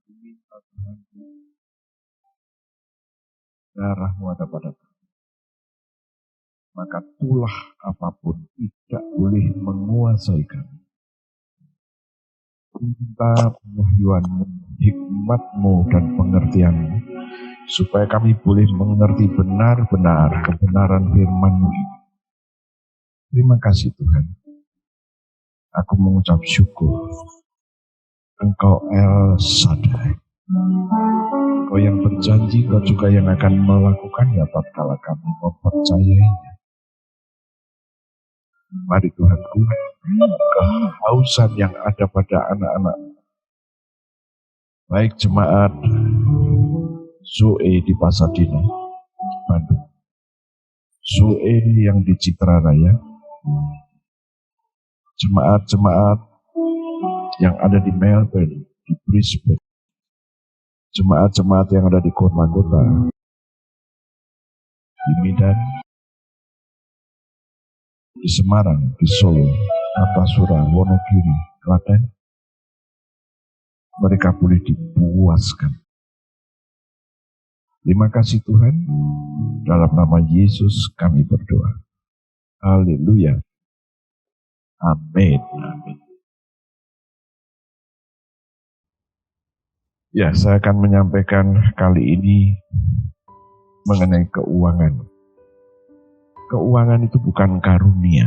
Minta Tuhan, darah-Mu ada pada kami. Maka tulah apapun tidak boleh menguasai kami. Minta pewahyuan-Mu, hikmat-Mu, dan pengertian-Mu, supaya kami boleh mengerti benar-benar kebenaran firman-Mu. Terima kasih Tuhan. Aku mengucap syukur. Engkau El Shaddai. Engkau yang berjanji, Engkau juga yang akan melakukannya tatkala kami mempercayainya. Mari Tuhanku, kehausan yang ada pada anak-anak, baik jemaat Zoe di Pasadena, Bandung, Zoe yang di Citra Raya, jemaat-jemaat yang ada di Melbourne, di Brisbane, jemaat-jemaat yang ada di kota-kota, di Medan, di Semarang, di Solo, Kartasura, Wonogiri, Klaten, mereka boleh dipuaskan. Terima kasih Tuhan, dalam nama Yesus kami berdoa. Haleluya. Amin. Amin. Ya, saya akan menyampaikan kali ini mengenai keuangan. Keuangan itu bukan karunia.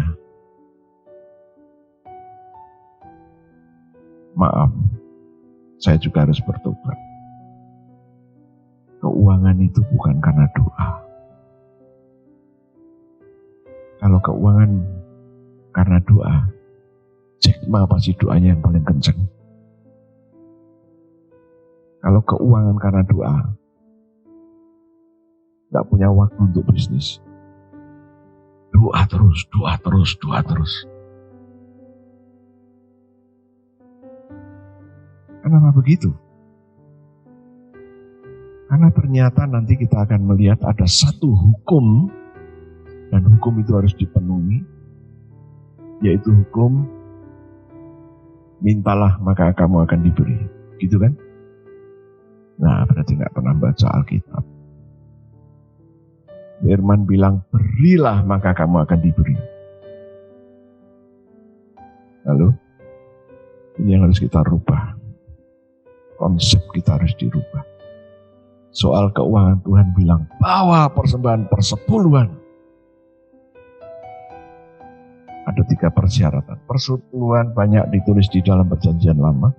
Maaf, saya juga harus bertobat. Keuangan itu bukan karena doa. Kalau keuangan karena doa, Jack Ma pasti doanya yang paling kencang. Kalau keuangan karena doa, gak punya waktu untuk bisnis. Doa terus, doa terus, doa terus. Kenapa begitu? Karena ternyata nanti kita akan melihat ada satu hukum, dan hukum itu harus dipenuhi, yaitu hukum mintalah maka kamu akan diberi. Gitu kan? Nah, berarti gak pernah baca Alkitab. Firman bilang, berilah maka kamu akan diberi. Lalu, ini yang harus kita rubah. Konsep kita harus dirubah. Soal keuangan Tuhan bilang, bawa persembahan persepuluhan. Ada 3 persyaratan. Persepuluhan banyak ditulis di dalam perjanjian lama.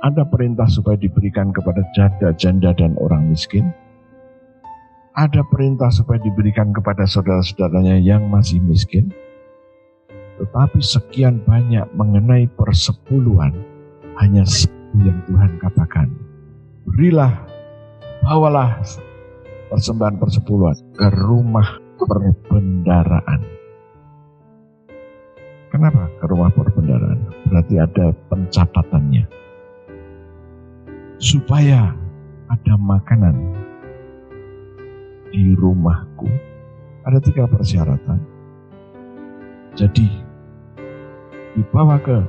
Ada perintah supaya diberikan kepada janda-janda dan orang miskin. Ada perintah supaya diberikan kepada saudara-saudaranya yang masih miskin. Tetapi sekian banyak mengenai persepuluhan, hanya satu yang Tuhan katakan. Berilah, bawalah persembahan persepuluhan ke rumah perbendaharaan. Kenapa ke rumah perbendaharaan? Berarti ada pencatatannya. Supaya ada makanan di rumahku. Ada 3 persyaratan. Jadi dibawa ke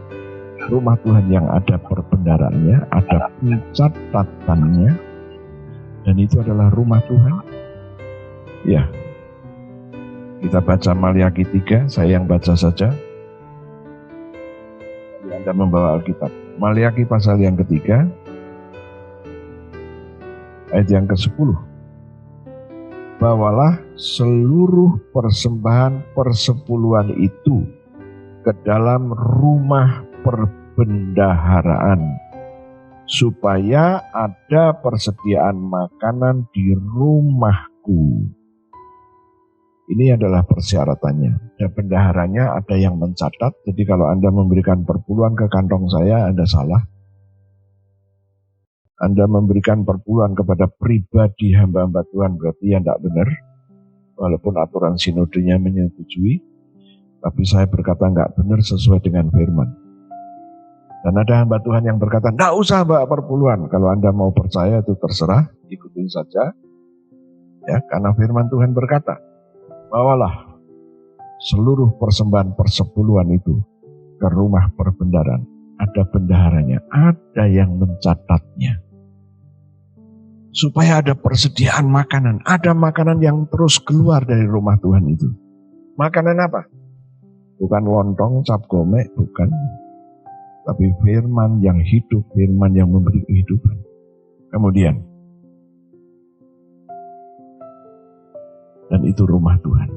rumah Tuhan yang ada perbendaharaannya, ada pencatatannya, dan itu adalah rumah Tuhan. Ya, kita baca Maliaki 3, saya yang baca saja. Anda membawa Alkitab. Maliaki pasal yang ketiga, ayat yang ke-10. Bawalah seluruh persembahan persepuluhan itu ke dalam rumah perbendaharaan, supaya ada persediaan makanan di rumahku. Ini adalah persyaratannya. Dan bendaharanya ada yang mencatat, jadi kalau Anda memberikan perpuluhan ke kantong saya, Anda salah. Anda memberikan perpuluhan kepada pribadi hamba-hamba Tuhan, berarti ya tidak benar. Walaupun aturan sinodenya menyetujui, tapi saya berkata nggak benar sesuai dengan firman. Dan ada hamba Tuhan yang berkata, nggak usah bawa perpuluhan. Kalau Anda mau percaya itu terserah, ikutin saja. Ya, karena firman Tuhan berkata, bawalah seluruh persembahan persepuluhan itu ke rumah perbendaharaan. Ada bendaharanya, ada yang mencatatnya. supaya ada persediaan makanan. Ada makanan yang terus keluar dari rumah Tuhan itu. Makanan apa? Bukan lontong, cap gomek, bukan. Tapi firman yang hidup, firman yang memberi kehidupan. Kemudian, dan itu rumah Tuhan.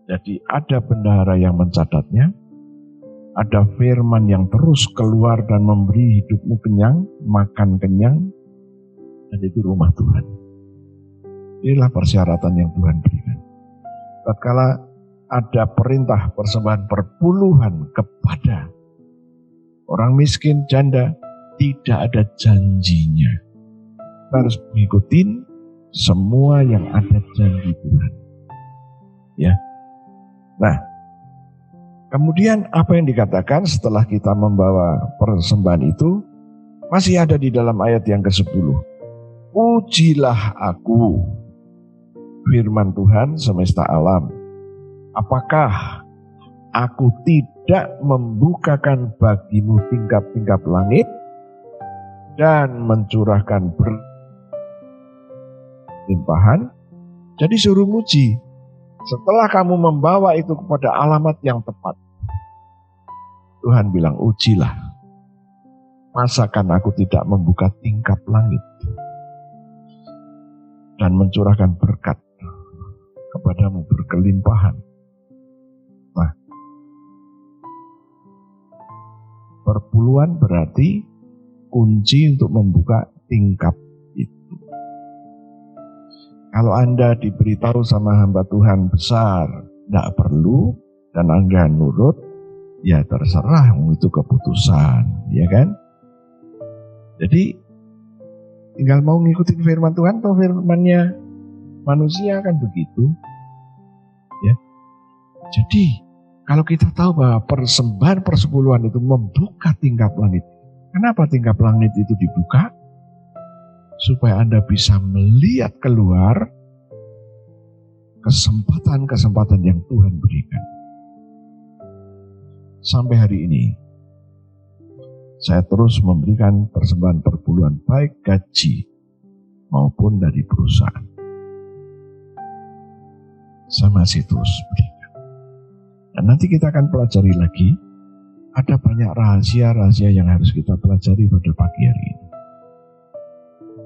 Jadi ada bendahara yang mencatatnya, ada firman yang terus keluar dan memberi hidupmu kenyang, makan kenyang, dan itu rumah Tuhan. Inilah persyaratan yang Tuhan berikan. Tatkala ada perintah persembahan perpuluhan kepada orang miskin, janda, tidak ada janjinya. Kita harus mengikuti semua yang ada janji Tuhan. Ya. Nah, kemudian apa yang dikatakan setelah kita membawa persembahan itu masih ada di dalam ayat yang ke-10. Ujilah aku, firman Tuhan semesta alam. Apakah aku tidak membukakan bagimu tingkap-tingkap langit dan mencurahkan berlimpahan? Jadi suruh muji. Setelah kamu membawa itu kepada alamat yang tepat, Tuhan bilang, ujilah. Masakan aku tidak membuka tingkap langit dan mencurahkan berkat kepadamu berkelimpahan. Nah, perpuluhan berarti kunci untuk membuka tingkap itu. Kalau Anda diberitahu sama hamba Tuhan besar, tidak perlu, dan Anda nurut, ya terserah, itu keputusan, ya kan? Jadi, tinggal mau ngikutin firman Tuhan atau firmannya manusia, kan begitu. Ya. Jadi, kalau kita tahu bahwa persembahan persepuluhan itu membuka tingkap langit. Kenapa tingkap langit itu dibuka? Supaya Anda bisa melihat keluar kesempatan-kesempatan yang Tuhan berikan. Sampai hari ini, saya terus memberikan persembahan perpuluhan baik gaji maupun dari perusahaan. Saya masih terus berikan. Dan nanti kita akan pelajari lagi, ada banyak rahasia-rahasia yang harus kita pelajari pada pagi hari ini.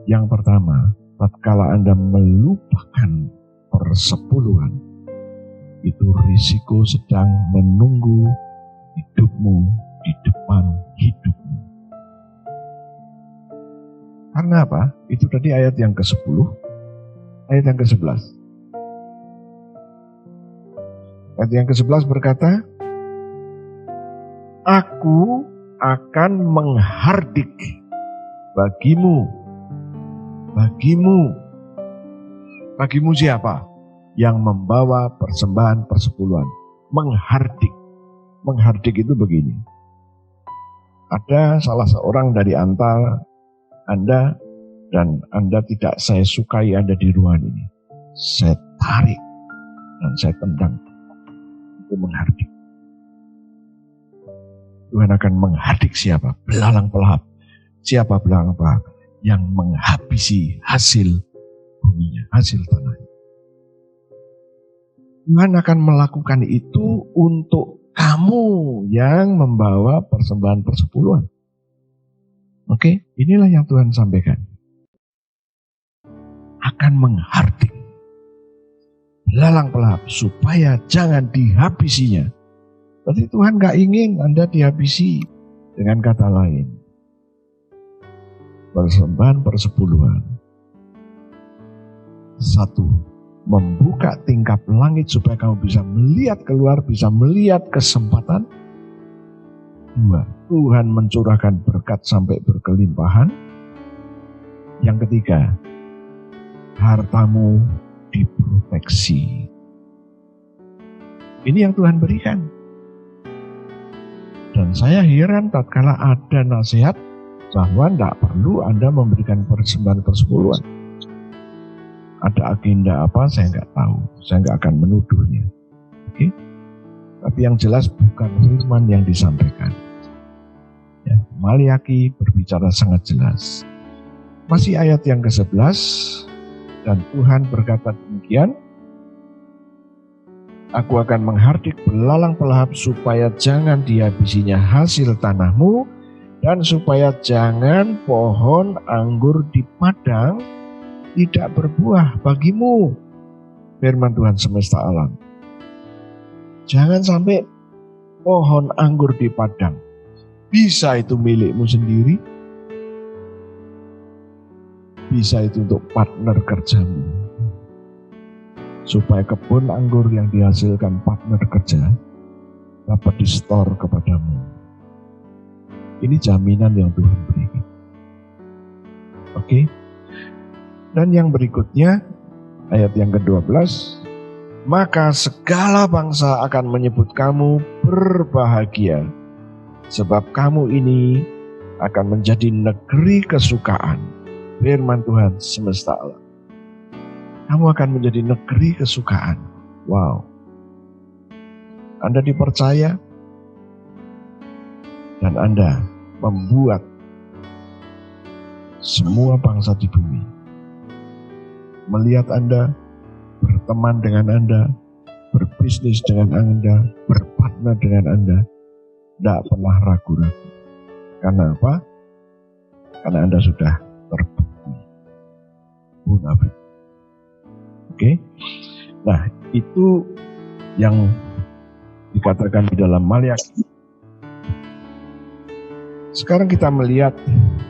Yang pertama, tatkala Anda melupakan persepuluhan, itu risiko sedang menunggu hidupmu di depan hidupmu. Karena apa? Itu tadi ayat yang ke-10, ayat yang ke-11. Ayat yang ke-11 berkata, aku akan menghardik bagimu. Bagimu siapa? Yang membawa persembahan persepuluhan. Menghardik. Menghardik itu begini. Ada salah seorang dari antara Anda dan Anda tidak saya sukai ada di ruangan ini. Saya tarik dan saya tendang. Itu menghardik. Tuhan akan menghardik siapa? Belalang pelahap. Siapa belalang pelahap? Yang menghabisi hasil buminya, hasil tanahnya. Tuhan akan melakukan itu untuk kamu yang membawa persembahan persepuluhan. Oke, inilah yang Tuhan sampaikan. Akan menghardik belalang pelahap supaya jangan dihabisinya. Berarti Tuhan gak ingin Anda dihabisi. Dengan kata lain, persembahan persepuluhan. 1. Membuka tingkap langit supaya kamu bisa melihat keluar, bisa melihat kesempatan. 2. Tuhan mencurahkan berkat sampai berkelimpahan. Yang ketiga, hartamu diproteksi. Ini yang Tuhan berikan. Dan saya heran tatkala ada nasihat bahwa tidak perlu Anda memberikan persembahan persepuluhan. Ada agenda apa saya nggak tahu. Saya nggak akan menuduhnya. Oke? Tapi yang jelas bukan firman yang disampaikan. Ya, Maliaki berbicara sangat jelas. Masih ayat yang ke-11, dan Tuhan berkata demikian, Aku akan menghardik belalang pelahap supaya jangan dihabisinya hasil tanahmu, dan supaya jangan pohon anggur di padang tidak berbuah bagimu. Firman Tuhan semesta alam. Jangan sampai pohon anggur di padang, bisa itu milikmu sendiri, bisa itu untuk partner kerjamu, supaya kebun anggur yang dihasilkan partner kerja dapat di-store kepadamu. Ini jaminan yang Tuhan berikan. Oke? Dan yang berikutnya, ayat yang ke-12, maka segala bangsa akan menyebut kamu berbahagia, sebab kamu ini akan menjadi negeri kesukaan. Firman Tuhan semesta alam. Kamu akan menjadi negeri kesukaan. Wow. Anda dipercaya dan Anda membuat semua bangsa di bumi melihat Anda, berteman dengan Anda, berbisnis dengan Anda, berpartner dengan Anda, tidak pernah ragu-ragu. Karena apa? Karena Anda sudah terbukti munafik. Oke? Nah, itu yang dikatakan di dalam Maliaki. Sekarang kita melihat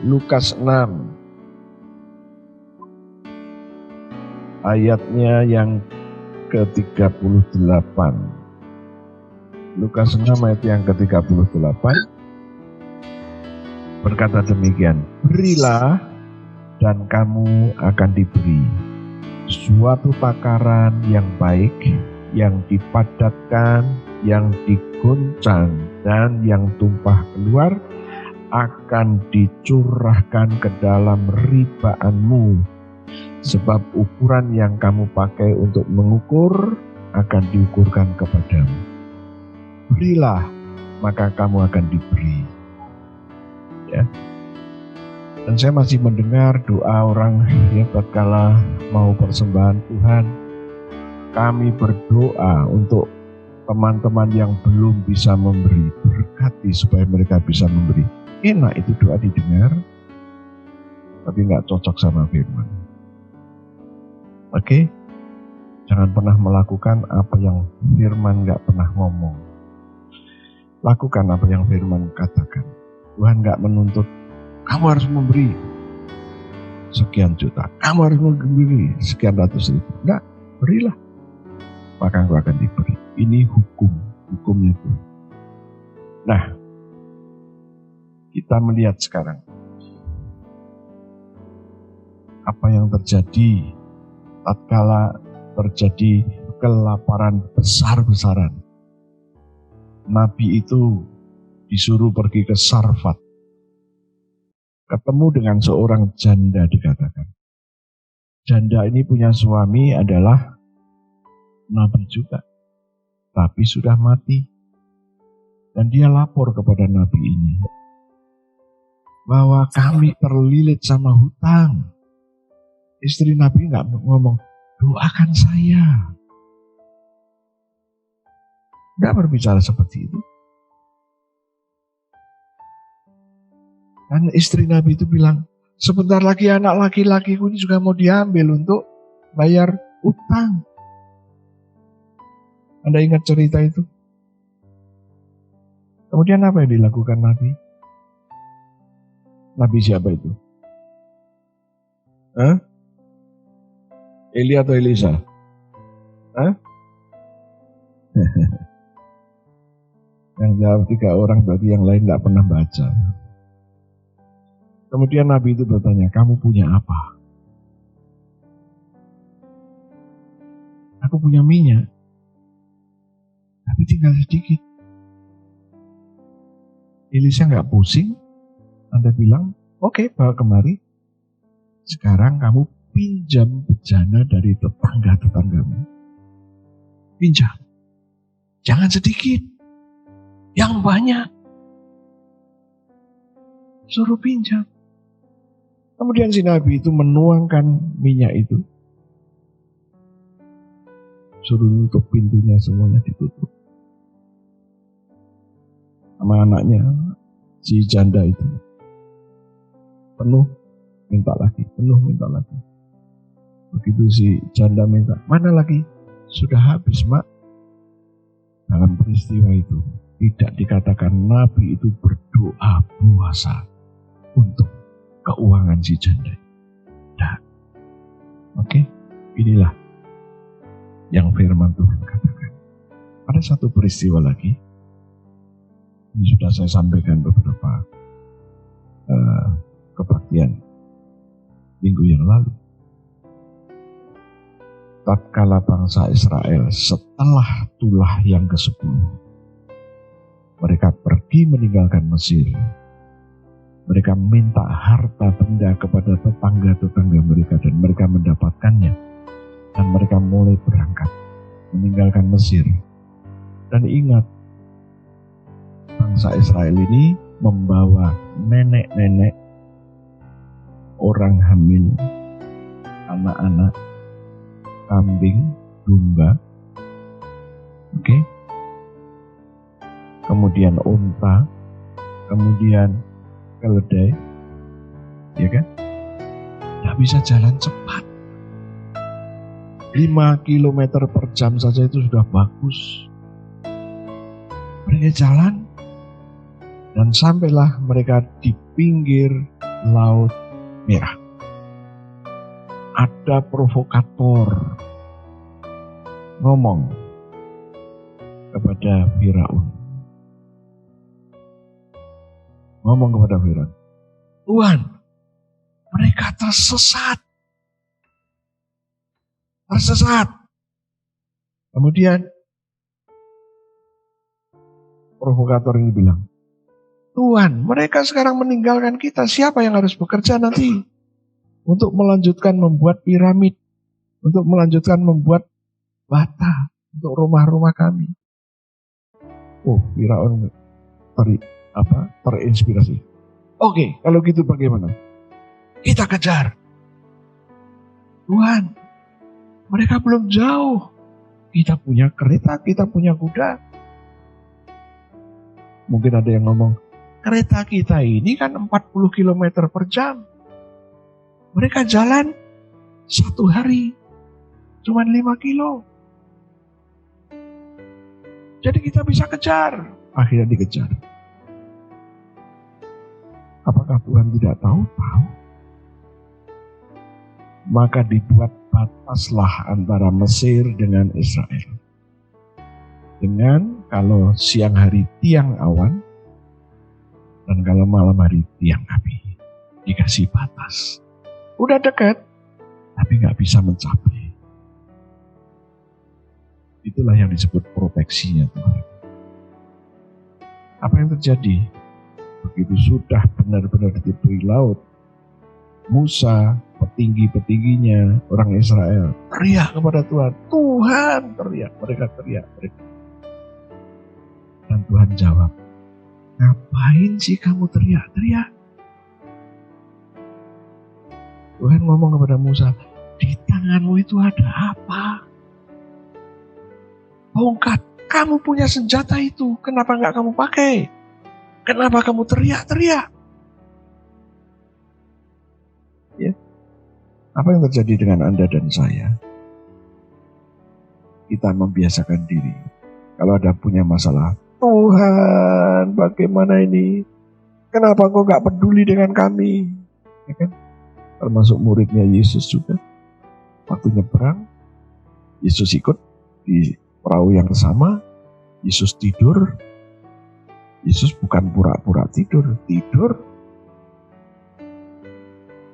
Lukas 6 ayatnya yang ke-38. Lukas 6 ayat yang ke-38 berkata demikian, berilah dan kamu akan diberi suatu takaran yang baik, yang dipadatkan, yang diguncang, dan yang tumpah keluar akan dicurahkan ke dalam ribaanmu. Sebab ukuran yang kamu pakai untuk mengukur akan diukurkan kepadamu. Berilah, maka kamu akan diberi. Ya. Dan saya masih mendengar doa orang yang tatkala mau persembahan Tuhan, kami berdoa untuk teman-teman yang belum bisa memberi, berkati supaya mereka bisa memberi. Enak itu doa didengar, tapi nggak cocok sama firman. Oke? Jangan pernah melakukan apa yang firman nggak pernah ngomong. Lakukan apa yang firman katakan. Tuhan nggak menuntut kamu harus memberi sekian juta, kamu harus memberi sekian ratus ribu. Enggak, berilah, maka engkau akan diberi. Ini hukumnya Tuhan. Nah, kita melihat sekarang apa yang terjadi tatkala terjadi kelaparan besar-besaran. Nabi itu disuruh pergi ke Sarfat, ketemu dengan seorang janda dikatakan. Janda ini punya suami adalah nabi juga, tapi sudah mati. Dan dia lapor kepada nabi ini, bahwa kami terlilit sama hutang. Istri nabi nggak ngomong, doakan saya. Nggak berbicara seperti itu. Dan istri Nabi itu bilang, sebentar lagi anak laki-lakiku ini juga mau diambil untuk bayar utang. Anda ingat cerita itu? Kemudian apa yang dilakukan Nabi? Nabi siapa itu? Eli atau Elisa? Yang jawab 3 orang, berarti yang lain tidak pernah baca. Kemudian Nabi itu bertanya, kamu punya apa? Aku punya minyak, tapi tinggal sedikit. Elisa nggak pusing. Anda bilang, oke, bawa kemari. Sekarang kamu pinjam bejana dari tetangga-tetanggamu. Pinjam. Jangan sedikit. Yang banyak. Suruh pinjam. Kemudian si Nabi itu menuangkan minyak itu, suruh tutup pintunya, semuanya ditutup. Sama anaknya, si janda itu, penuh, minta lagi, penuh, minta lagi. Begitu si janda minta, mana lagi? Sudah habis, Mak. Dalam peristiwa itu, tidak dikatakan Nabi itu berdoa puasa untuk keuangan si janda. Nah, oke, inilah yang firman Tuhan katakan. Ada satu peristiwa lagi, ini sudah saya sampaikan beberapa kebaktian minggu yang lalu. Tatkala bangsa Israel setelah tulah yang ke-10, mereka pergi meninggalkan Mesir. Mereka minta harta benda kepada tetangga-tetangga mereka dan mereka mendapatkannya. Dan mereka mulai berangkat meninggalkan Mesir. Dan ingat, bangsa Israel ini membawa nenek-nenek, orang hamil, anak-anak, kambing, domba, kemudian unta, kemudian keledai, ya kan? Nggak bisa jalan cepat. 5 km per jam saja itu sudah bagus. Mereka jalan dan sampailah mereka di pinggir Laut Merah. Ada provokator ngomong kepada Firaun. Tuhan, mereka tersesat. Kemudian provokator ini bilang, Tuhan, mereka sekarang meninggalkan kita. Siapa yang harus bekerja nanti untuk melanjutkan membuat piramid, untuk melanjutkan membuat bata untuk rumah-rumah kami? Oh, Firaun terinspirasi. Oke, kalau gitu bagaimana? Kita kejar. Tuhan, mereka belum jauh. Kita punya kereta, kita punya kuda. Mungkin ada yang ngomong, kereta kita ini kan 40 km per jam. Mereka jalan 1 hari, cuma 5 kilo. Jadi kita bisa kejar. Akhirnya dikejar. Apakah Tuhan tidak tahu? Tahu. Maka dibuat bataslah antara Mesir dengan Israel. Dengan kalau siang hari tiang awan, dan kalau malam hari tiang api. Dikasih batas. Udah dekat, tapi gak bisa mencapai. Itulah yang disebut proteksinya Tuhan. Apa yang terjadi? Begitu sudah benar-benar diberi laut, Musa, petinggi-petingginya orang Israel teriak kepada Tuhan. Tuhan, teriak. Mereka teriak. Dan Tuhan jawab, ngapain sih kamu teriak-teriak? Tuhan ngomong kepada Musa, di tanganmu itu ada apa? Tongkat, kamu punya senjata itu, kenapa gak kamu pakai? Kenapa kamu teriak-teriak? Ya. Apa yang terjadi dengan Anda dan saya? Kita membiasakan diri. Kalau ada punya masalah, Tuhan, bagaimana ini? Kenapa kau gak peduli dengan kami? Ya kan? Termasuk muridnya Yesus juga. Waktu nyebrang, Yesus ikut di perahu yang sama. Yesus tidur. Yesus bukan pura-pura tidur.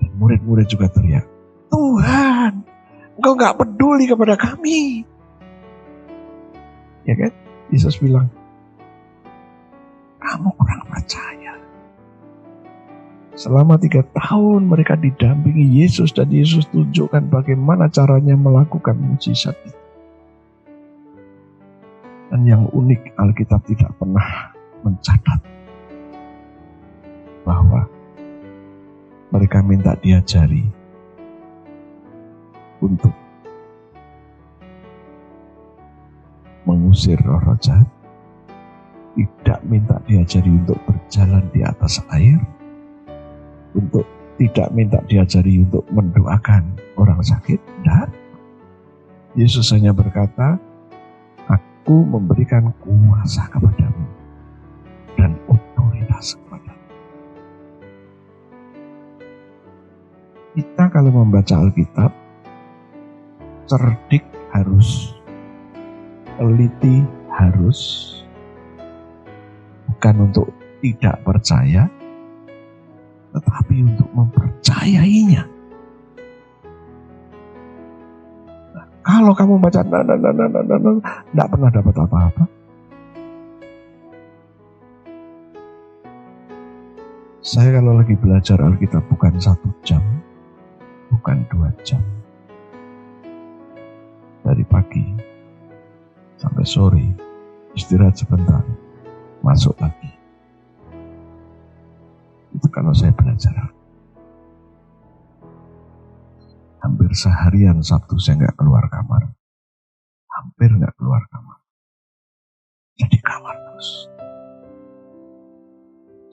Dan murid-murid juga teriak, Tuhan, Engkau gak peduli kepada kami. Ya kan? Yesus bilang, kamu kurang percaya. Selama 3 tahun mereka didampingi Yesus dan Yesus tunjukkan bagaimana caranya melakukan mujizat itu. Dan yang unik, Alkitab tidak pernah mencatat bahwa Mereka minta diajari untuk mengusir roh-roh jahat, tidak minta diajari untuk berjalan di atas air, tidak minta diajari untuk mendoakan orang sakit. Dan Yesus hanya berkata, aku memberikan kuasa kepadamu dan otoritas kepadamu. Kita kalau membaca Alkitab, cerdik harus, teliti harus, bukan untuk tidak percaya, tetapi untuk mempercayainya. Nah, kalau kamu baca tidak pernah dapat apa-apa. Saya kalau lagi belajar Alkitab bukan 1 jam, bukan 2 jam, dari pagi sampai sore, istirahat sebentar, masuk lagi. Itu kalau saya belajar. Hampir seharian Sabtu saya nggak keluar kamar. Hampir nggak keluar kamar. Jadi kamar terus.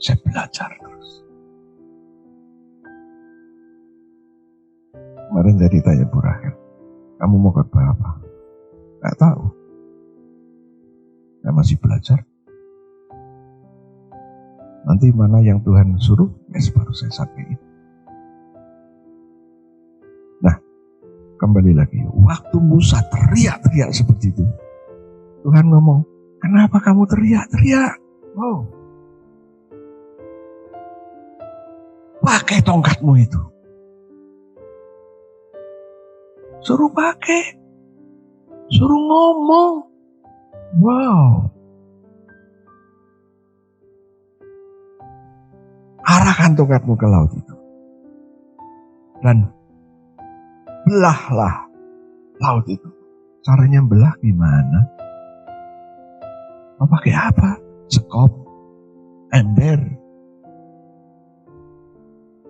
Saya belajar terus. Kemarin jadi tanya Bu Rahel, kamu mau khotbah apa? Nggak tahu. Saya masih belajar. Nanti mana yang Tuhan suruh, baru saya sampaikan. Nah, kembali lagi. Waktu Musa teriak-teriak seperti itu, Tuhan ngomong, kenapa kamu teriak-teriak? Wow. Pakai tongkatmu itu. Suruh pakai. Suruh ngomong. Wow. Arahkan tongkatmu ke laut itu. Dan belahlah laut itu. Caranya belah gimana? Mau pakai apa? Sekop? Ember?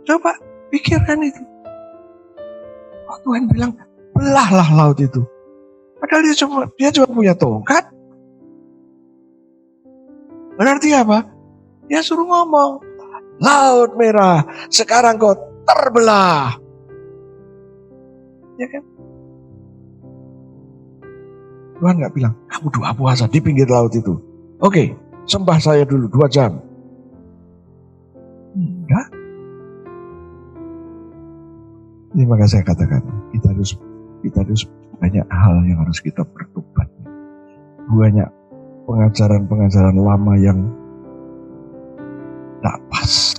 Coba pikirkan itu. Oh, Tuhan bilang, belahlah laut itu. Padahal dia cuma punya tongkat. Berarti apa? Dia suruh ngomong. Laut merah, sekarang kau terbelah. Ya kan? Tuhan gak bilang, kamu doa puasa di pinggir laut itu. Oke, sembah saya dulu 2 jam. Enggak. Ini maka saya katakan, kita harus banyak hal yang harus kita bertobat. Banyak pengajaran-pengajaran lama yang tak pas.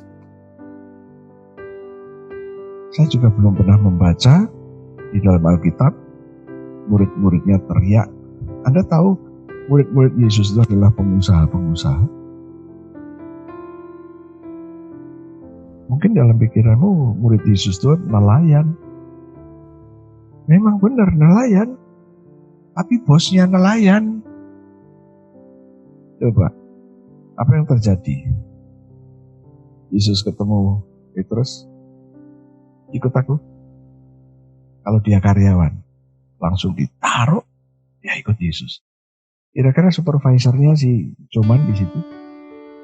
Saya juga belum pernah membaca di dalam Alkitab murid-muridnya teriak. Anda tahu murid-murid Yesus itu adalah pengusaha-pengusaha. Mungkin dalam pikiranmu murid Yesus itu nelayan. Memang benar nelayan. Tapi bosnya nelayan. Coba, apa yang terjadi? Yesus ketemu Petrus, ikut aku. Kalau dia karyawan, langsung ditaruh, dia ikut Yesus. Kira-kira supervisornya si Cuman di situ,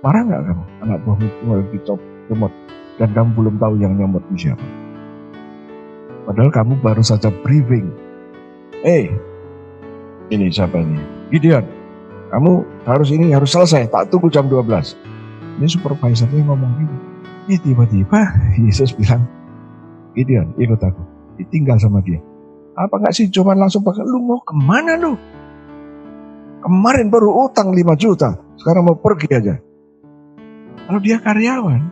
marah nggak kamu? Anak buahmu lagi comot dan kamu belum tahu yang nyomot itu siapa. Padahal kamu baru saja briefing. Ini siapa ini? Gideon. Kamu harus selesai, tak tunggu jam 12. Ini supervisornya ngomong gitu. Tiba-tiba Yesus bilang, Gideon, ikut aku. Ditinggal sama dia. Apa enggak sih cuman langsung pakai, lu mau kemana lu? Kemarin baru utang 5 juta, sekarang mau pergi aja. Kalau dia karyawan,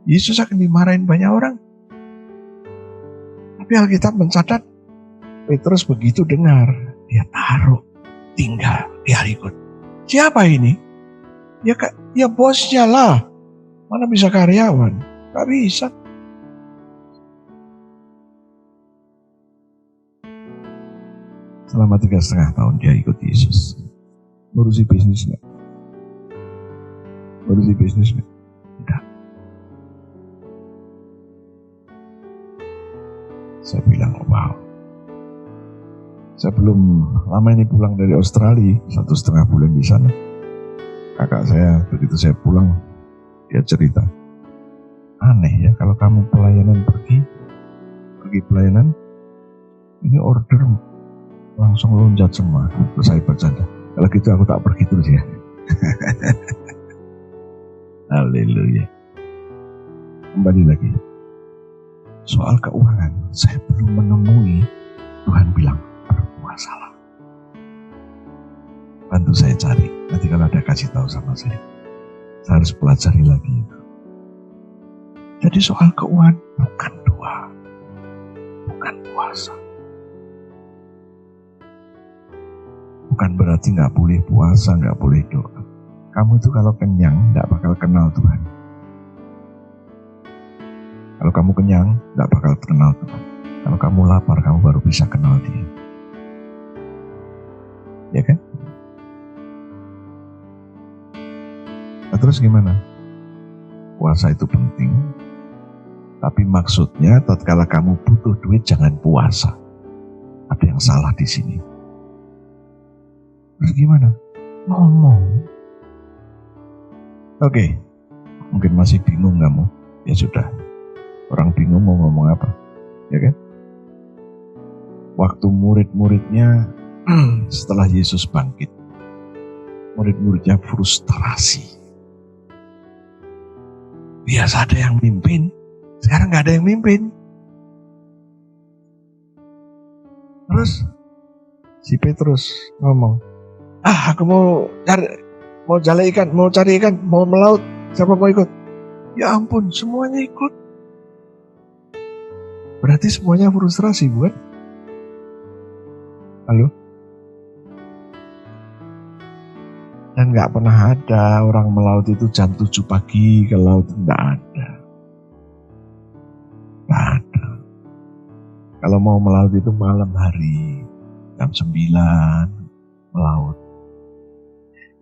Yesus akan dimarahin banyak orang. Tapi Alkitab mencatat, Petrus begitu dengar, dia taruh, tinggal, dia ikut. Siapa ini? Ya bosnya lah. Mana bisa karyawan? Gak bisa. Selama 3,5 tahun dia ikut Yesus. Ngurusi bisnis gak? Enggak. Saya belum lama ini pulang dari Australia, 1,5 bulan di sana. Kakak saya begitu saya pulang, dia cerita, aneh ya kalau kamu pelayanan pergi pelayanan, ini order langsung loncat semua. Terus saya bercanda, kalau gitu aku tak pergi terus ya. Haleluya. Kembali lagi, soal keuangan saya belum menemui Tuhan bilang berpuasalah. Bantu saya cari, nanti kalau ada kasih tahu sama saya harus pelajari lagi itu. Jadi soal keuangan bukan doa, bukan puasa. Bukan berarti gak boleh puasa, gak boleh doa. Kamu itu kalau kenyang gak bakal kenal Tuhan. Kalau kamu kenyang gak bakal kenal Tuhan. Kalau kamu lapar, kamu baru bisa kenal Dia. Ya kan? Nah, terus gimana? Puasa itu penting, tapi maksudnya tatkala kamu butuh duit jangan puasa. Ada yang salah di sini. Terus gimana? Ngomong. Oke, mungkin masih bingung kamu. Ya sudah, orang bingung mau ngomong apa, ya kan? Waktu murid-muridnya setelah Yesus bangkit, murid-muridnya frustrasi. Biasa ada yang mimpin, sekarang gak ada yang mimpin. Terus si Petrus ngomong, aku mau cari ikan, mau melaut, siapa mau ikut? Ya ampun, semuanya ikut. Berarti semuanya frustrasi, bukan? Halo? Dan gak pernah ada orang melaut itu jam 7 pagi ke laut, gak ada. Gak ada. Kalau mau melaut itu malam hari, jam 9 melaut.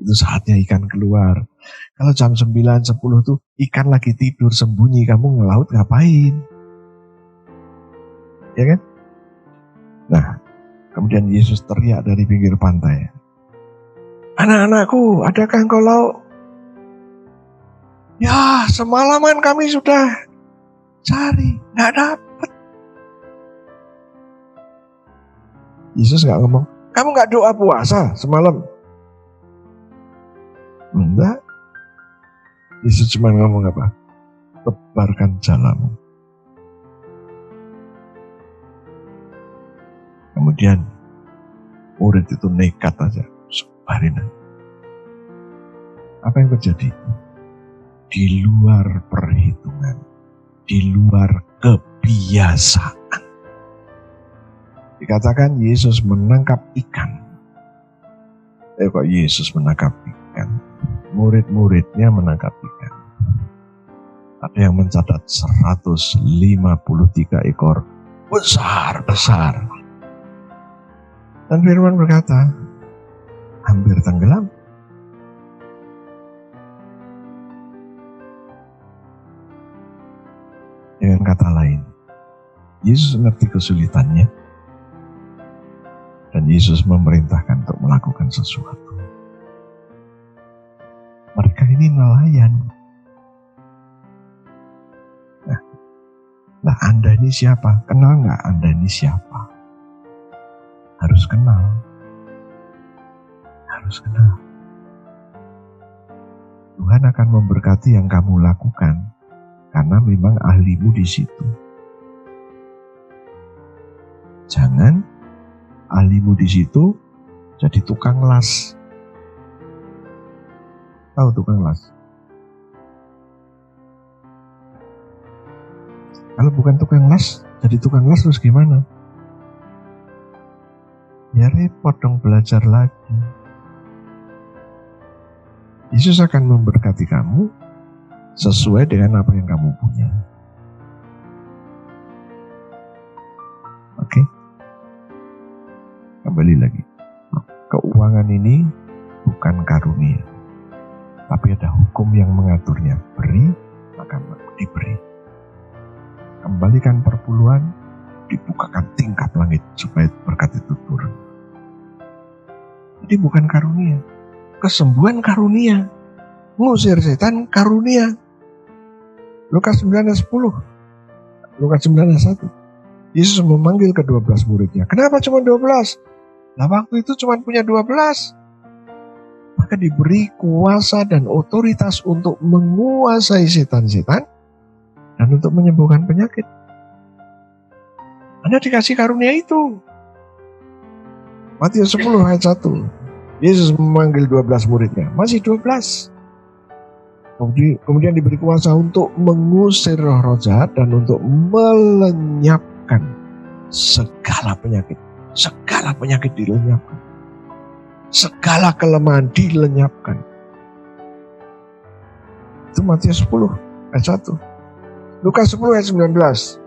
Itu saatnya ikan keluar. Kalau jam 9, 10 tuh ikan lagi tidur sembunyi, kamu ngelaut ngapain? Ya kan? Nah, kemudian Yesus teriak dari pinggir pantai. Anak-anakku, adakah engkau lauk? Ya, semalaman kami sudah cari, gak dapat. Yesus gak ngomong, kamu gak doa puasa semalam? Enggak. Yesus cuma ngomong apa? Tebarkan jalamu. Kemudian murid itu nekat aja, sebarin. Apa yang terjadi? Di luar perhitungan, di luar kebiasaan. Dikatakan Yesus menangkap ikan. Kok Yesus menangkap ikan? Murid-muridnya menangkap ikan. Ada yang mencatat 153 ekor besar. Dan firman berkata, hampir tenggelam. Dengan kata lain, Yesus mengerti kesulitannya dan Yesus memerintahkan untuk melakukan sesuatu. Mereka ini nelayan. Nah, Anda ini siapa? Kenal nggak Anda ini siapa? Harus kenal. Harus kenal. Tuhan akan memberkati yang kamu lakukan karena memang ahlimu di situ. Jangan ahlimu di situ jadi tukang las. Tahu tukang las? Kalau bukan tukang las, jadi tukang las terus gimana? Ya repot dong belajar lagi. Yesus akan memberkati kamu sesuai dengan apa yang kamu punya. Oke? Kembali lagi. Keuangan ini bukan karunia, tapi ada hukum yang mengaturnya. Beri, maka diberi. Kembalikan perpuluhan, dibukakan tingkap langit supaya berkat itu turun. Jadi bukan karunia. Kesembuhan karunia. Ngusir setan karunia. Lukas 9 ayat 10. Lukas 9 ayat 1. Yesus memanggil ke-12 muridnya. Kenapa cuma 12? Nah waktu itu cuma punya 12. Maka diberi kuasa dan otoritas untuk menguasai setan-setan dan untuk menyembuhkan penyakit. Anda dikasih karunia itu. Matius 10 ayat 1. Yesus memanggil 12 muridnya. Masih 12. Kemudian diberi kuasa untuk mengusir roh-roh jahat dan untuk melenyapkan segala penyakit. Segala penyakit dilenyapkan. Segala kelemahan dilenyapkan. Itu Matius 10 ayat 1. Lukas 10 ayat 19.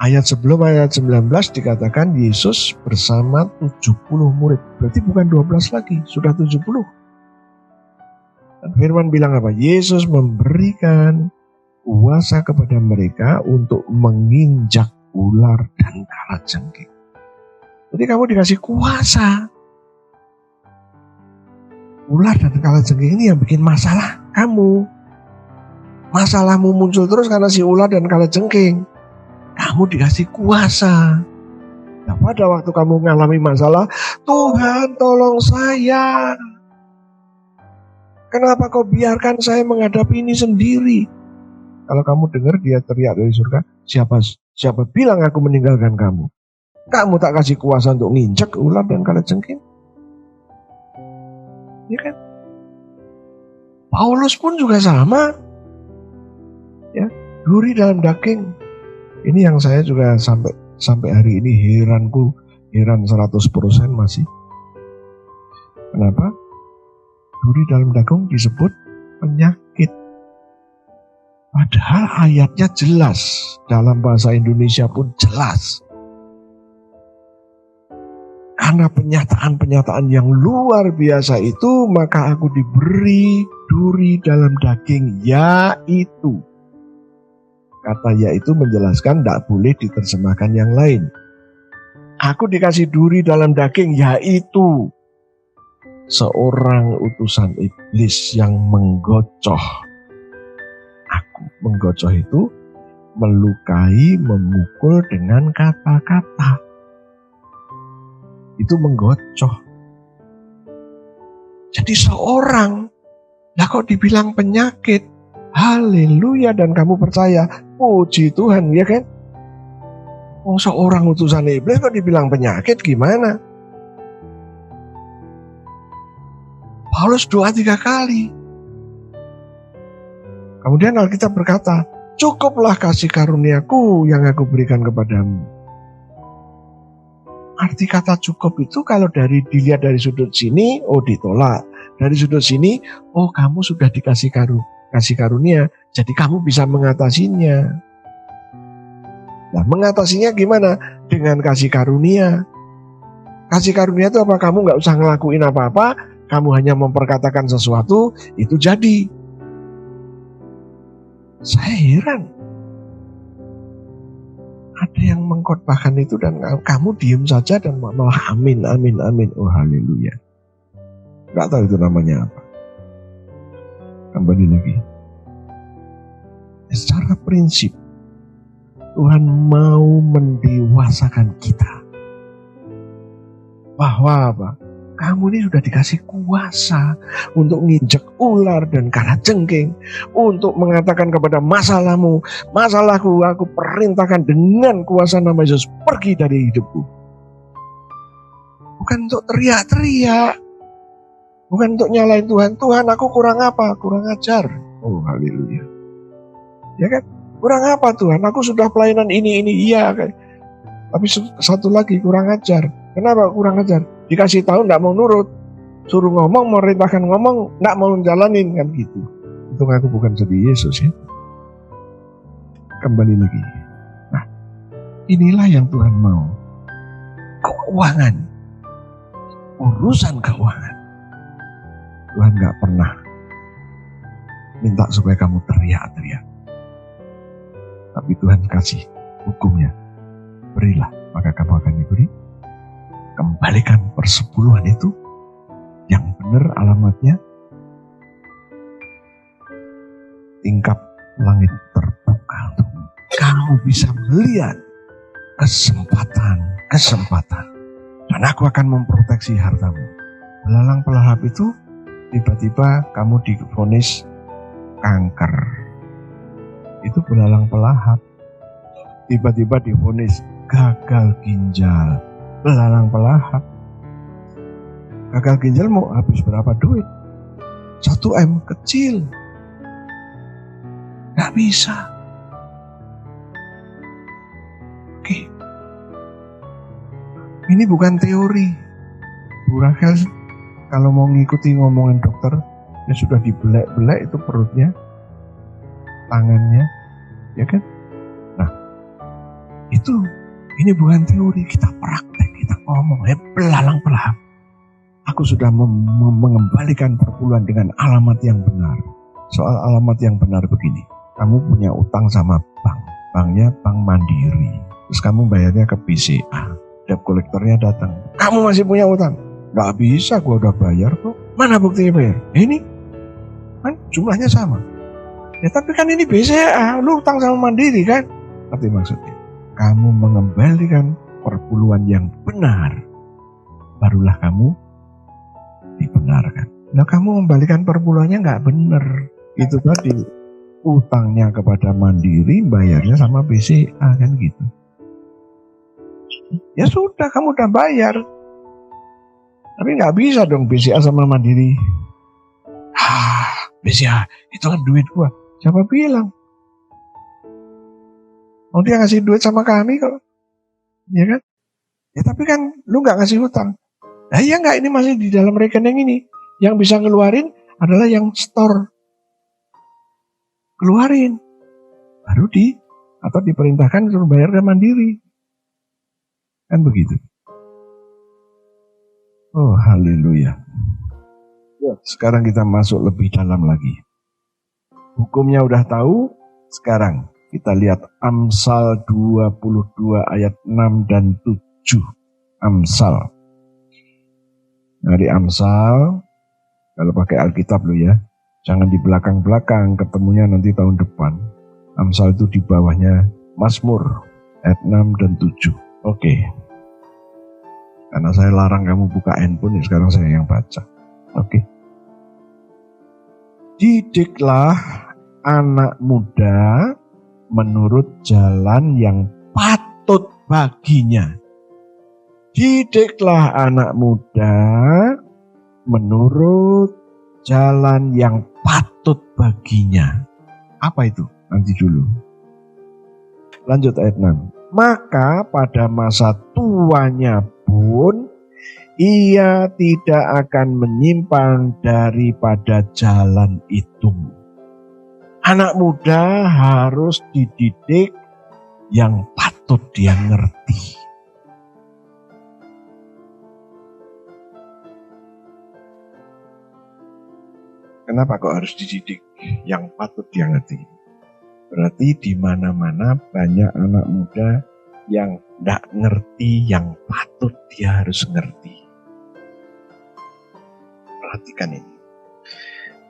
Ayat sebelum ayat 19 dikatakan Yesus bersama 70 murid. Berarti bukan 12 lagi, sudah 70. Dan firman bilang apa? Yesus memberikan kuasa kepada mereka untuk menginjak ular dan kalajengking. Jadi kamu dikasih kuasa. Ular dan kalajengking ini yang bikin masalah kamu. Masalahmu muncul terus karena si ular dan kalajengking. Kamu dikasih kuasa. Nah, pada waktu kamu mengalami masalah, Tuhan tolong saya. Kenapa kau biarkan saya menghadapi ini sendiri? Kalau kamu dengar dia teriak dari surga, siapa bilang aku meninggalkan kamu? Kamu tak kasih kuasa untuk nginjak ular dan kalajengking? Ya kan? Paulus pun juga sama. Ya, duri dalam daging. Ini yang saya juga sampai hari ini heran 100% masih. Kenapa? Duri dalam daging disebut penyakit. Padahal ayatnya jelas. Dalam bahasa Indonesia pun jelas. Karena penyataan-penyataan yang luar biasa itu, maka aku diberi duri dalam daging, yaitu. Kata yaitu menjelaskan tidak boleh diterjemahkan yang lain. Aku dikasih duri dalam daging, yaitu seorang utusan iblis yang menggocoh aku. Menggocoh itu melukai, memukul dengan kata-kata. Itu menggocoh. Jadi seorang, lah kok dibilang penyakit, haleluya, dan kamu percaya, puji Tuhan, ya kan? Seorang utusan iblis kok dibilang penyakit, gimana? Paulus doa 3 kali. Kemudian Alkitab berkata, cukuplah kasih karuniaku yang aku berikan kepadamu. Arti kata cukup itu kalau dilihat dari sudut sini, ditolak. Dari sudut sini, kamu sudah dikasih kasih karunia, jadi kamu bisa mengatasinya. Nah, mengatasinya gimana? Dengan kasih karunia. Kasih karunia itu apa? Kamu gak usah ngelakuin apa-apa, kamu hanya memperkatakan sesuatu, itu jadi. Saya heran. Ada yang mengkhotbahkan itu dan kamu diem saja dan malah amin, amin, amin. Oh haleluya. Gak tahu itu namanya apa. Kembali lagi. Secara prinsip, Tuhan mau mendewasakan kita. Bahwa apa? Kamu ini sudah dikasih kuasa untuk nginjek ular dan kalajengking, untuk mengatakan kepada masalahmu, masalahku aku perintahkan dengan kuasa nama Yesus, pergi dari hidupku. Bukan untuk teriak-teriak, bukan untuk nyalain Tuhan. Tuhan, aku kurang apa? Kurang ajar. Oh haleluya. Ya kan? Kurang apa Tuhan? Aku sudah pelayanan ini, iya. Tapi satu lagi, kurang ajar. Kenapa kurang ajar? Dikasih tahu enggak mau nurut. Suruh ngomong, merintahkan ngomong, enggak mau jalanin, kan gitu. Itu aku bukan jadi Yesus ya. Kembali lagi. Nah, inilah yang Tuhan mau. Keuangan. Urusan keuangan. Tuhan enggak pernah minta supaya kamu teriak-teriak. Tapi Tuhan kasih hukumnya. Berilah, maka kamu akan diberi. Kembalikan persepuluhan itu Yang benar alamatnya tingkap langit terbuka untukmu. Kamu bisa melihat kesempatan. Dan aku akan memproteksi hartamu. Belalang pelahap itu tiba-tiba kamu divonis kanker. Itu belalang pelahap. Tiba-tiba divonis gagal ginjal. Belalang pelahap. Gagal ginjal mau habis berapa duit? 1 M kecil. Gak bisa. Oke. Ini bukan teori. Bu Rachel kalau mau ngikuti ngomongan dokter, ya sudah dibelek-belek itu perutnya, tangannya, ya kan? Nah, ini bukan teori, kita praktek, kita ngomong, belalang pelahap. Aku sudah mengembalikan perpuluhan dengan alamat yang benar. Soal alamat yang benar begini. Kamu punya utang sama bank. Banknya Bank Mandiri. Terus kamu bayarnya ke BCA. Debt kolektornya datang. Kamu masih punya utang? Gak bisa, gua udah bayar kok. Mana buktinya bayar? Ini kan jumlahnya sama. Ya tapi kan ini BCA. Lu utang sama Mandiri kan? Tapi maksudnya, kamu mengembalikan perpuluhan yang benar. Barulah kamu dibenarkan. Nah kamu membalikan perpuluhannya gak benar. Itu tadi. Utangnya kepada Mandiri, bayarnya sama BCA kan gitu. Ya sudah, kamu udah bayar. Tapi nggak bisa dong BCA sama Mandiri. BCA, itu kan duit gua. Siapa bilang? Oh dia ngasih duit sama kami kok. Ya kan? Ya tapi kan lu nggak ngasih hutang. Nah iya nggak, ini masih di dalam rekening ini. Yang bisa ngeluarin adalah yang store. Keluarin, baru atau diperintahkan suruh bayar ke Mandiri, kan begitu. Oh haleluya. Sekarang kita masuk lebih dalam lagi. Hukumnya udah tahu. Sekarang kita lihat Amsal 22 ayat 6 dan 7. Amsal. Dari Amsal, kalau pakai Alkitab lo ya. Jangan di belakang-belakang, ketemunya nanti tahun depan. Amsal itu di bawahnya Mazmur, ayat 6 dan 7. Oke. Karena saya larang kamu buka handphone, sekarang saya yang baca. Oke. Didiklah anak muda menurut jalan yang patut baginya. Didiklah anak muda menurut jalan yang patut baginya. Apa itu? Nanti dulu. Lanjut ayat 6. Maka pada masa tuanya pun ia tidak akan menyimpang daripada jalan itu. Anak muda harus dididik yang patut dia ngerti. Kenapa kok harus dididik yang patut dia ngerti? Berarti di mana-mana banyak anak muda yang tidak ngerti yang patut dia harus ngerti. Perhatikan ini.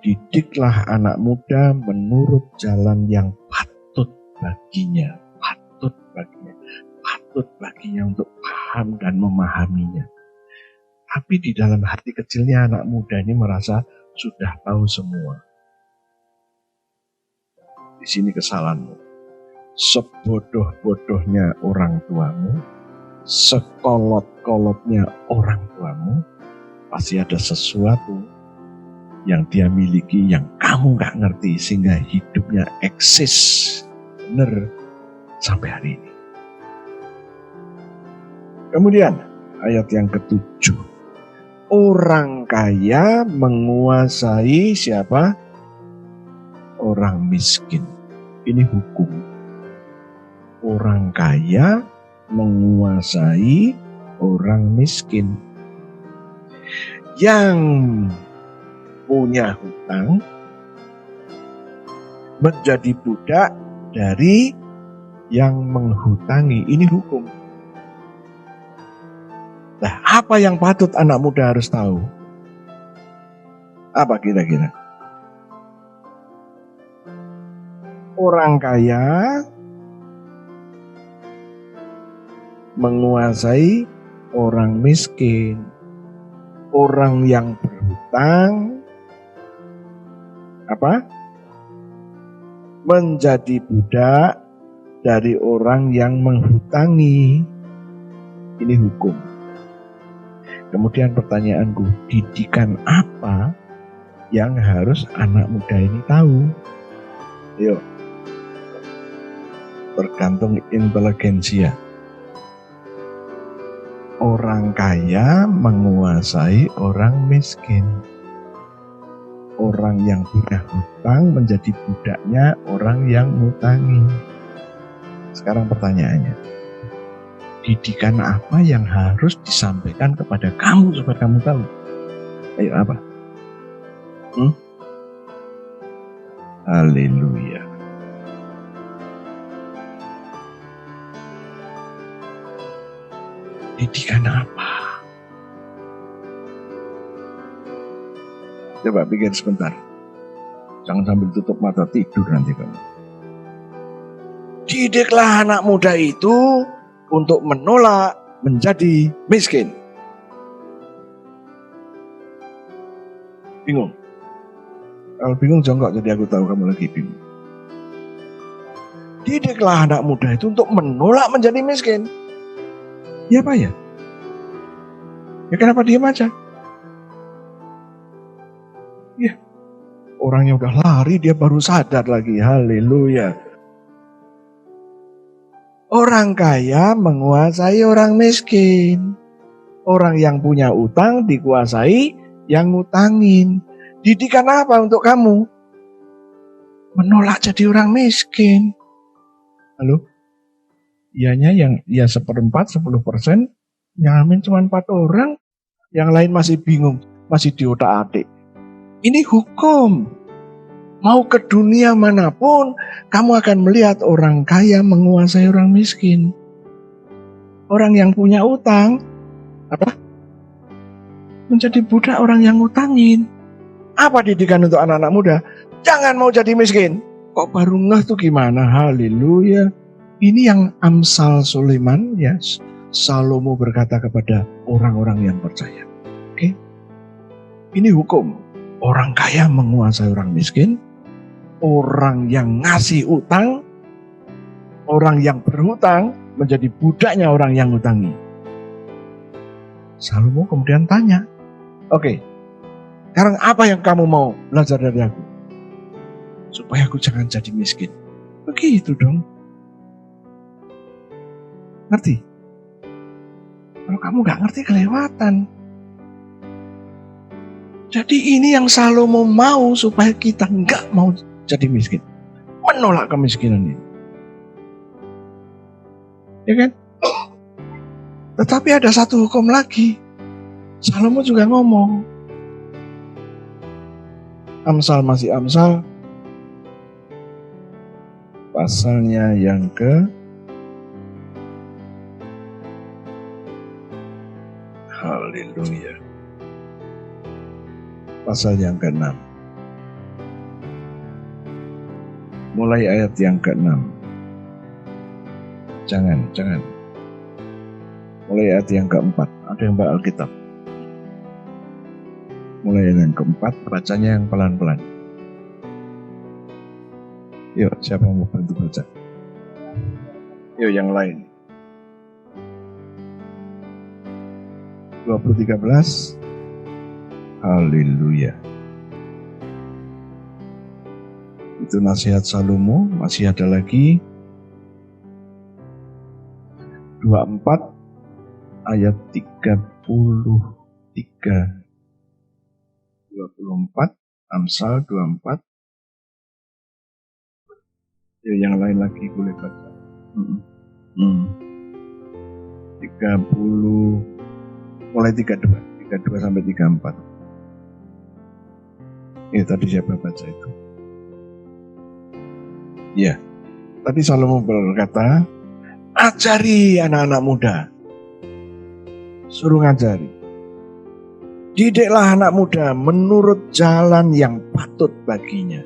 Didiklah anak muda menurut jalan yang patut baginya. Patut baginya untuk paham dan memahaminya. Tapi di dalam hati kecilnya anak muda ini merasa sudah tahu semua. Di sini kesalahanmu. Sebodoh-bodohnya orang tuamu, sekolot-kolotnya orang tuamu, pasti ada sesuatu yang dia miliki yang kamu gak ngerti sehingga hidupnya eksis benar sampai hari ini. Kemudian ayat yang ke-7. Orang kaya menguasai siapa? Orang miskin. Ini hukum. Orang kaya menguasai orang miskin. Yang punya hutang menjadi budak dari yang menghutangi. Ini hukum. Nah, apa yang patut anak muda harus tahu? Apa kira-kira? Orang kaya menguasai orang miskin. Orang yang berhutang menjadi budak dari orang yang menghutangi. Ini hukum. Kemudian pertanyaanku, didikan apa yang harus anak muda ini tahu? Yuk, tergantung inteligensia. Orang kaya menguasai orang miskin. Orang yang punya hutang menjadi budaknya orang yang ngutangi. Sekarang pertanyaannya, didikan apa yang harus disampaikan kepada kamu supaya kamu tahu? Ayo apa? Haleluya. Didikan apa? Coba pikir sebentar. Jangan sambil tutup mata tidur nanti kamu. Didiklah anak muda itu untuk menolak menjadi miskin. Bingung? Kalau bingung jongkok, jadi aku tahu kamu lagi bingung. Didiklah anak muda itu untuk menolak menjadi miskin. Ya Pak ya? Ya kenapa diam aja? Ya, orangnya udah lari, dia baru sadar lagi. Haleluya. Orang kaya menguasai orang miskin. Orang yang punya utang dikuasai yang ngutangin. Didikan apa untuk kamu? Menolak jadi orang miskin. Halo? Ianya yang 1/4, 10%, yang amin cuma 4 orang, yang lain masih bingung, masih diotak-atik. Ini hukum. Mau ke dunia manapun, kamu akan melihat orang kaya menguasai orang miskin. Orang yang punya utang, menjadi budak orang yang ngutangin. Apa didikan untuk anak-anak muda? Jangan mau jadi miskin. Kok baru ngeh tuh gimana? Haleluya. Ini yang Amsal Sulaiman, ya, Salomo berkata kepada orang-orang yang percaya. Oke? Ini hukum. Orang kaya menguasai orang miskin. Orang yang ngasih utang, orang yang berhutang menjadi budaknya orang yang ngutangi. Salomo kemudian tanya, oke, sekarang apa yang kamu mau belajar dari aku? Supaya aku jangan jadi miskin. Begitu dong. Ngerti? Kalau kamu gak ngerti kelewatan. Jadi ini yang Salomo mau supaya kita gak mau jadi miskin. Menolak kemiskinan ini. Ya kan? Tetapi ada satu hukum lagi. Salomo juga ngomong. Amsal masih Amsal. Pasalnya yang Haleluya. Pasal yang ke-6. Mulai ayat yang ke-6. Jangan. Mulai ayat yang ke-4. Ada yang bawa Alkitab. Mulai ayat yang ke-4, bacanya yang pelan-pelan. Yuk, siapa yang mau bantu baca? Yuk, yang lain. 2013. Haleluya. Itu nasihat Salomo. Masih ada lagi 24 ayat 33. 24 Amsal 24. Ya, yang lain lagi boleh baca. 30 mulai 32 sampai 34. Ya, tadi siapa baca itu? Ya, tadi Salomo berkata, ajari anak-anak muda. Suruh ngajari. Didiklah anak muda menurut jalan yang patut baginya.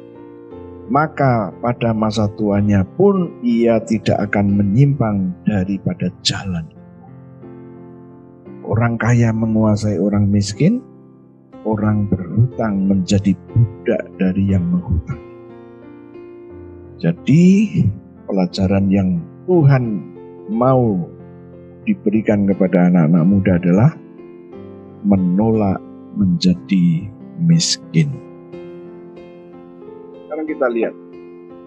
Maka pada masa tuanya pun ia tidak akan menyimpang daripada jalan. Orang kaya menguasai orang miskin, orang berhutang menjadi budak dari yang menghutang. Jadi pelajaran yang Tuhan mau diberikan kepada anak-anak muda adalah menolak menjadi miskin. Sekarang kita lihat,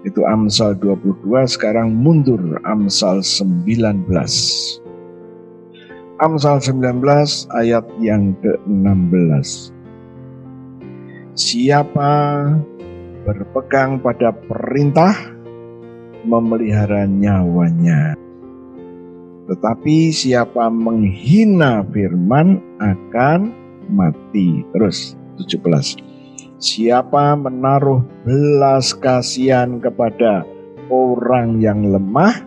itu Amsal 22, sekarang mundur Amsal 19. Amsal 19 ayat yang ke-16. Siapa berpegang pada perintah memelihara nyawanya, tetapi siapa menghina firman akan mati. Terus 17. Siapa menaruh belas kasihan kepada orang yang lemah,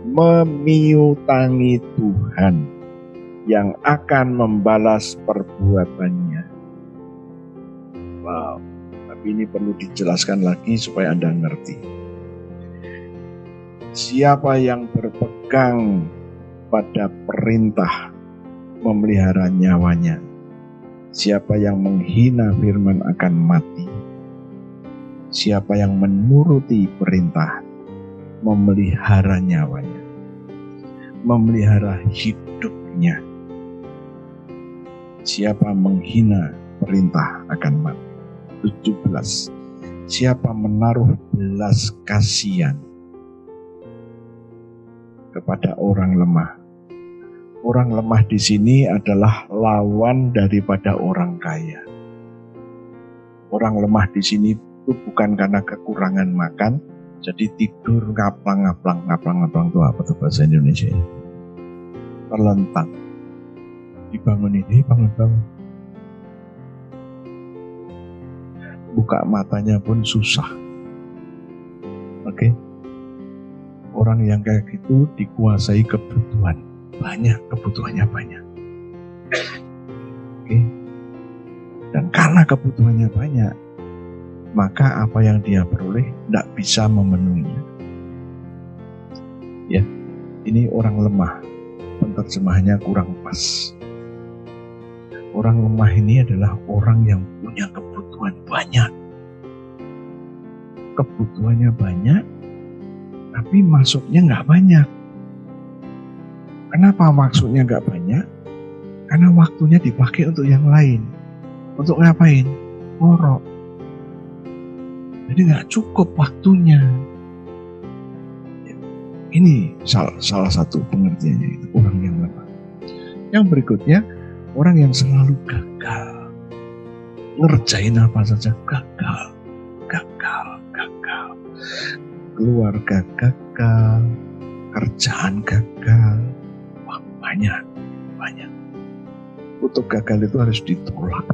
memiutangi Tuhan yang akan membalas perbuatannya. Wow, tapi ini perlu dijelaskan lagi supaya Anda ngerti. Siapa yang berpegang pada perintah memelihara nyawanya, siapa yang menghina firman akan mati. Siapa yang menuruti perintah memelihara nyawanya, memelihara hidupnya. Siapa menghina perintah akan mati. 17. Siapa menaruh belas kasihan kepada orang lemah. Orang lemah di sini adalah lawan daripada orang kaya. Orang lemah di sini itu bukan karena kekurangan makan, jadi tidur ngaplang-ngaplang. Ngaplang-ngaplang itu apa tuh bahasa Indonesia? Terlentang. Dibangun ini, bangun-bangun. Buka matanya pun susah. Oke. Orang yang kayak gitu dikuasai kebutuhan. Banyak, kebutuhannya banyak. Oke. Dan karena kebutuhannya banyak, maka apa yang dia peroleh tidak bisa memenuhinya. Ya, ini orang lemah. Penerjemahannya kurang pas. Orang lemah ini adalah orang yang punya kebutuhan banyak. Kebutuhannya banyak, tapi masuknya nggak banyak. Kenapa maksudnya nggak banyak? Karena waktunya dipakai untuk yang lain. Untuk ngapain? Ngorok. Jadi nggak cukup waktunya. Ini salah satu pengertiannya, itu orang yang lemah. Yang berikutnya, orang yang selalu gagal. Ngerjain apa saja gagal. Keluarga gagal, kerjaan gagal. Wah, banyak. Untuk gagal itu harus ditolak.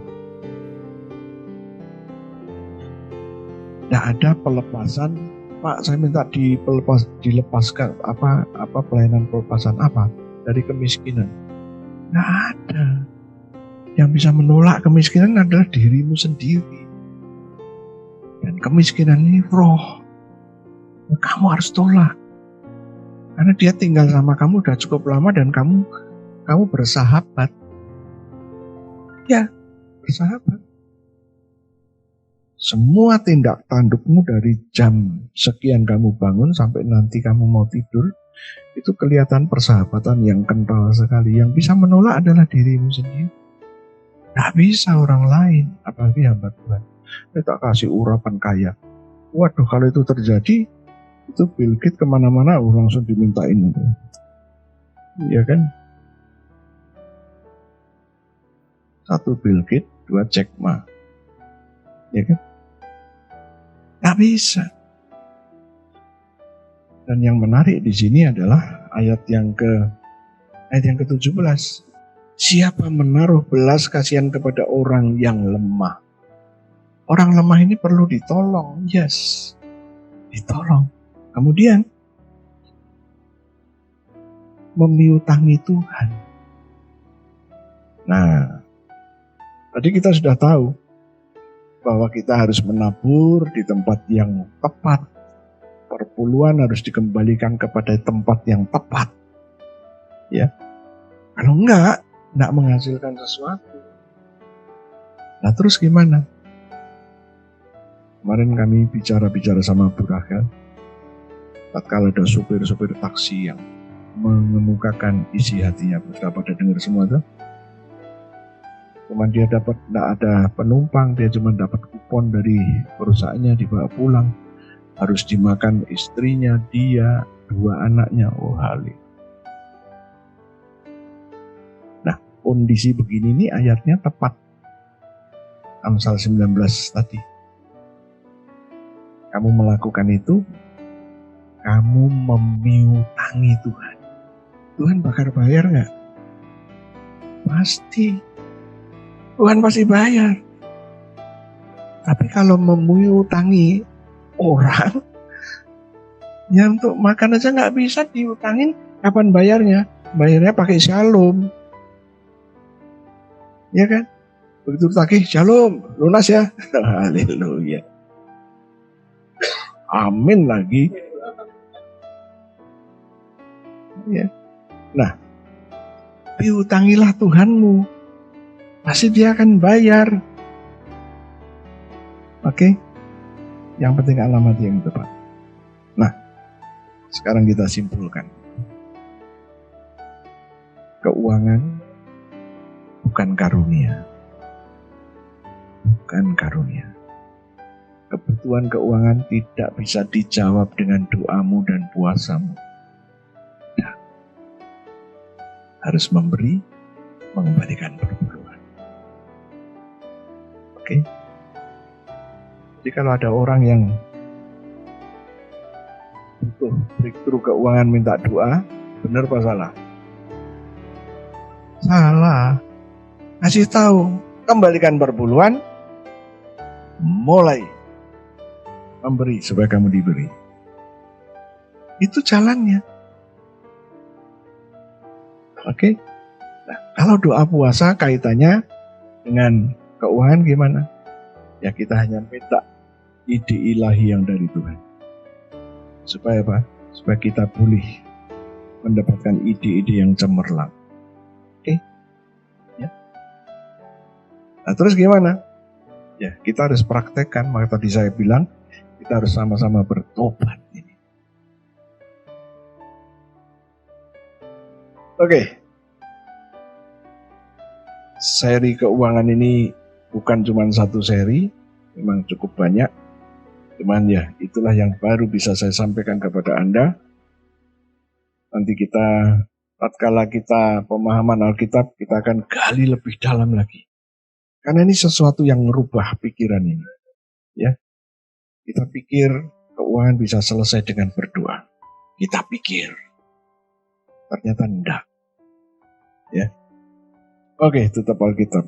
Tidak ada pelepasan, Pak, saya minta dilepaskan apa pelayanan pelepasan apa dari kemiskinan. Nggak ada. Yang bisa menolak kemiskinan adalah dirimu sendiri. Dan kemiskinan ini roh. Kamu harus tolak. Karena dia tinggal sama kamu udah cukup lama dan kamu bersahabat. Ya, bersahabat. Semua tindak tandukmu dari jam sekian kamu bangun sampai nanti kamu mau tidur, itu kelihatan persahabatan yang kental sekali. Yang bisa menolak adalah dirimu sendiri. Gak bisa orang lain, apalagi hamba Tuhan. Dia tak kasih urapan kaya. Waduh, kalau itu terjadi, itu Bill Gates kemana-mana langsung dimintain. Iya kan? 1 Bill Gates, 2 Jack Ma. Ya kan? Gak bisa. Dan yang menarik di sini adalah ayat yang ke-17. Siapa menaruh belas kasihan kepada orang yang lemah. Orang lemah ini perlu ditolong. Yes. Ditolong. Kemudian memiutangi Tuhan. Nah, Tadi kita sudah tahu bahwa kita harus menabur di tempat yang tepat. Perpuluhan harus dikembalikan kepada tempat yang tepat. Ya. Kalau enggak menghasilkan sesuatu. Nah terus gimana? Kemarin kami bicara sama Bu Rahel. Tatkala ada supir-supir taksi yang mengemukakan isi hatinya, sudah pada dengar semua tuh. Cuman dia dapat, tidak ada penumpang, dia cuma dapat kupon dari perusahaannya dibawa pulang. Harus dimakan istrinya, dia, 2 anaknya. Oh hali. Nah kondisi begini nih ayatnya tepat. Amsal 19 tadi. Kamu melakukan itu, kamu memiutangi Tuhan. Tuhan bakal bayar nggak? Pasti. Tuhan pasti bayar. Tapi kalau memiutangi orang, ya untuk makan aja nggak bisa diutangin, kapan bayarnya? Bayarnya pakai shalom. Ya kan? Begitu tagih, shalom, lunas ya. Haleluya. Amin lagi. Ya. Nah, piutangilah Tuhanmu. Pasti dia akan bayar. Oke? Yang penting alamat yang tepat. Nah, sekarang kita simpulkan. Keuangan bukan karunia. Bukan karunia. Kebutuhan keuangan tidak bisa dijawab dengan doamu dan puasamu. Nah, harus memberi, mengembalikan perpuluhan. Oke? Jadi kalau ada orang yang butuh breakthrough keuangan minta doa, benar apa salah? Salah. Kasih tahu, kembalikan perpuluhan, mulai memberi supaya kamu diberi. Itu jalannya. Oke? Nah, kalau doa puasa kaitannya dengan keuangan gimana? Ya kita hanya minta ide ilahi yang dari Tuhan. Supaya apa? Supaya kita boleh mendapatkan ide-ide yang cemerlang. Oke? Ya. Nah terus gimana? Ya kita harus praktekkan. Maka tadi saya bilang kita harus sama-sama bertobat ini. Oke. Seri keuangan ini bukan cuma satu seri, memang cukup banyak. Cuman ya itulah yang baru bisa saya sampaikan kepada Anda. Nanti kita, tatkala kita pemahaman Alkitab, kita akan gali lebih dalam lagi. Karena ini sesuatu yang merubah pikiran ini. Ya, kita pikir keuangan bisa selesai dengan berdoa. Kita pikir, ternyata enggak. Ya, oke, tutup Alkitab.